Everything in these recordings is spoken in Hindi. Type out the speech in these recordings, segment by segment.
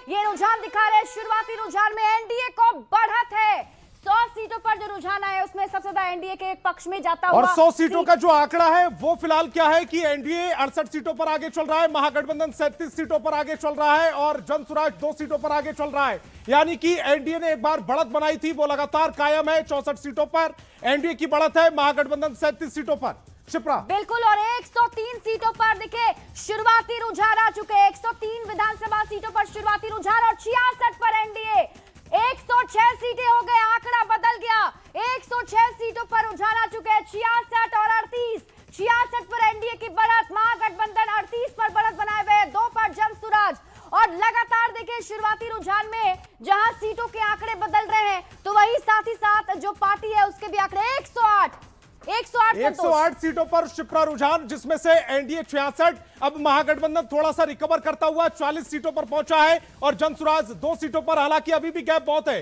ये रुझान दिखा रहे हैं। शुरुआती रुझान में एनडीए को बढ़त है। 100 सीटों पर जो रुझान आया उसमें सबसे ज्यादा एनडीए के पक्ष में जाता हुआ। और 100 सीटों का जो आंकड़ा है वो फिलहाल क्या है कि एनडीए 68 सीटों पर आगे चल रहा है, महागठबंधन 37 सीटों पर आगे चल रहा है और जनसुराज 2 सीटों पर आगे चल रहा है। यानी कि एनडीए ने एक बार बढ़त बनाई थी, वो लगातार कायम है। 64 सीटों पर एनडीए की बढ़त है, महागठबंधन 37 सीटों पर। शिप्रा बिल्कुल, और 103 सीटों पर देखिए शुरुआती रुझान आ चुके हैं। 103 विधानसभा सीटों पर शुरुआती रुझान और 66 पर एनडीए। 106 सीटें हो गए, आंकड़ा बदल गया। 106 सीटों पर रुझान आ चुके हैं। 66 और 38, 66 पर एनडीए की बढ़त, महागठबंधन 38 पर बढ़त बनाए हुए हैं, 2 पर जनसुराज। और लगातार देखिए शुरुआती रुझान में जहां सीटों के आंकड़े बदल रहे हैं तो वही साथ ही साथ जो पार्टी है उसके भी आंकड़े। 108 सीटों पर शिप्रा रुझान, जिसमें से एनडीए 66, अब महागठबंधन थोड़ा सा रिकवर करता हुआ 40 सीटों पर पहुंचा है और जनसुराज 2 सीटों पर, हालांकि अभी भी गैप बहुत है।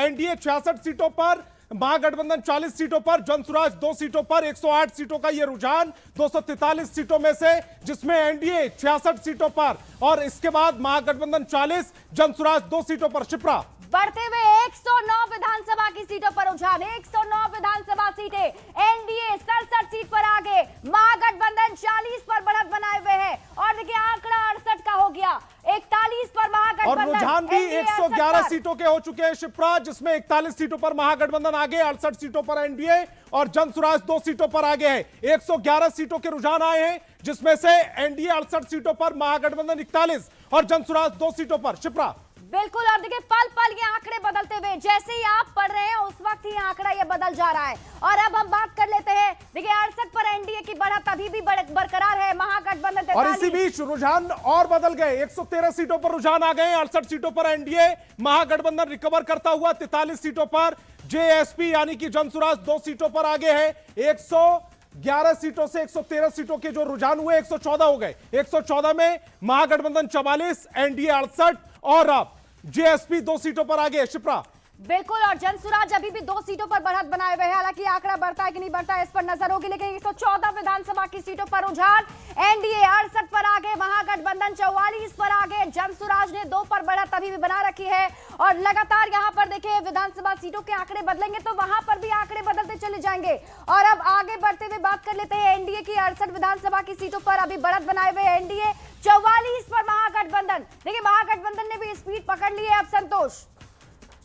एनडीए 66 सीटों पर, महागठबंधन 40 सीटों पर, जनसुराज 2 सीटों पर। 108 सीटों का यह रुझान 243 सीटों में से, जिसमें एनडीए 66 सीटों पर और इसके बाद महागठबंधन 40, जनसुराज 2 सीटों पर। शिप्रा बढ़ते हुए 109 विधानसभा की सीटों पर रुझान। 109 विधानसभा सीटें, एनडीए 67 सीट पर आगे, महागठबंधन 40 पर बढ़त बनाए हुए है। और देखिए आंकड़ा 68 का हो गया, 41 पर महागठबंधन। और रुझान भी 111 सीटों के हो चुके हैं शिप्रा, जिसमें 41 सीटों पर महागठबंधन आगे, 68 सीटों पर एनडीए और जनसुराज 2 सीटों पर आगे है। 111 सीटों के रुझान आए हैं, जिसमें से एनडीए 68 सीटों पर, महागठबंधन 41 और जनसुराज 2 सीटों पर। शिप्रा बिल्कुल, और देखिए पल पल ये आंकड़े बदलते हुए, जैसे ही आप पढ़ रहे हैं उस वक्त ही आंकड़ा ये बदल जा रहा है। और अब हम बात कर लेते हैं, देखिए 68 पर एनडीए की बढ़त अभी भी बरकरार है, महागठबंधन 43। और इसी बीच रुझान और बदल गए। 113 सीटों पर रुझान आ गए, 68 सीटों पर एनडीए, महागठबंधन रिकवर करता हुआ 43 सीटों पर। जेएसपी यानी कि जनसुराज 2 सीटों पर आगे है। 111 सीटों से 113 सीटों के जो रुझान हुए 114 हो गए। 114 में महागठबंधन 44, एनडीए 68 और जेएसपी 2 सीटों पर आगे। शिप्रा बिल्कुल, और जनसुराज अभी भी 2 सीटों पर बढ़त बनाए हुए हैं। हालांकि आंकड़ा बढ़ता है कि नहीं बढ़ता है इस पर नजर होगी, लेकिन 114 विधानसभा की सीटों पर रुझान। एनडीए 68 पर आगे, महागठबंधन 44 पर आगे, जनसुराज ने 2 पर बढ़त अभी भी बना रखी है। और लगातार यहां पर देखिए विधानसभा सीटों के आंकड़े बदलेंगे तो वहां पर भी आंकड़े बदलते चले जाएंगे। और अब आगे बढ़ते हुए बात कर लेते हैं एनडीए की 68 विधानसभा की सीटों पर अभी बढ़त बनाए हुए एनडीए, 44 पर महागठबंधन। देखिए महागठबंधन ने भी स्पीड पकड़ ली है अब। संतोष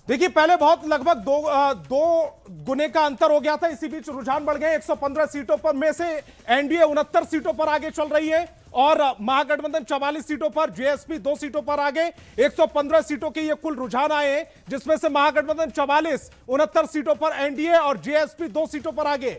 देखिए पहले बहुत लगभग दो गुने का अंतर हो गया था, इसी बीच रुझान बढ़ गए। 115 सीटों पर में से एनडीए 69 सीटों पर आगे चल रही है और महागठबंधन 44 सीटों पर, जेएसपी 2 सीटों पर आगे। 115 सीटों के ये कुल रुझान आए हैं, जिसमें से महागठबंधन 44, 69 सीटों पर एनडीए और जेएसपी 2 सीटों पर आगे।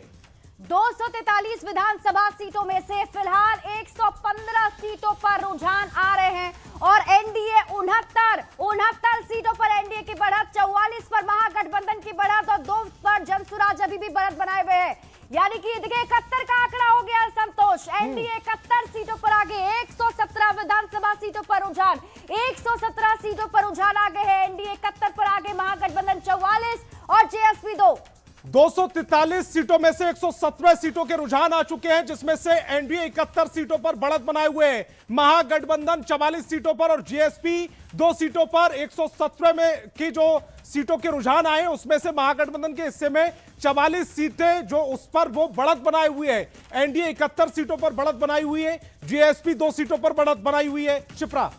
243 विधानसभा सीटों में से फिलहाल 115 सीटों पर रुझान आ रहे हैं और एनडीए 69 सीटों पर एनडीए की बढ़त, 44 पर महागठबंधन की बढ़त और 2 पर जनसुराज अभी भी बढ़त बनाए हुए हैं। यानी कि देखिए 71 का आंकड़ा हो गया संतोष। एनडीए 71 सीटों पर आगे, 117 विधानसभा सीटों पर रुझान, 117 सीटों पर रुझान आगे है। एनडीए 71 पर आगे, महागठबंधन 44 और जेएसपी 2। 243 सीटों में से 117 सीटों के रुझान आ चुके हैं, जिसमें से एनडीए 71 सीटों पर बढ़त बनाए हुए हैं, महागठबंधन 44 सीटों पर और जेएसपी 2 सीटों पर। 117 में की जो सीटों के रुझान आए उसमें से महागठबंधन के हिस्से में 44 सीटें जो उस पर वो बढ़त बनाए हुए है। एनडीए 71 सीटों पर बढ़त बनाई हुई है, जेएसपी 2 सीटों पर बढ़त बनाई हुई है। शिप्रा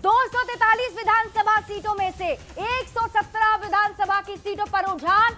243 विधानसभा सीटों में से 117 विधानसभा की सीटों पर रुझान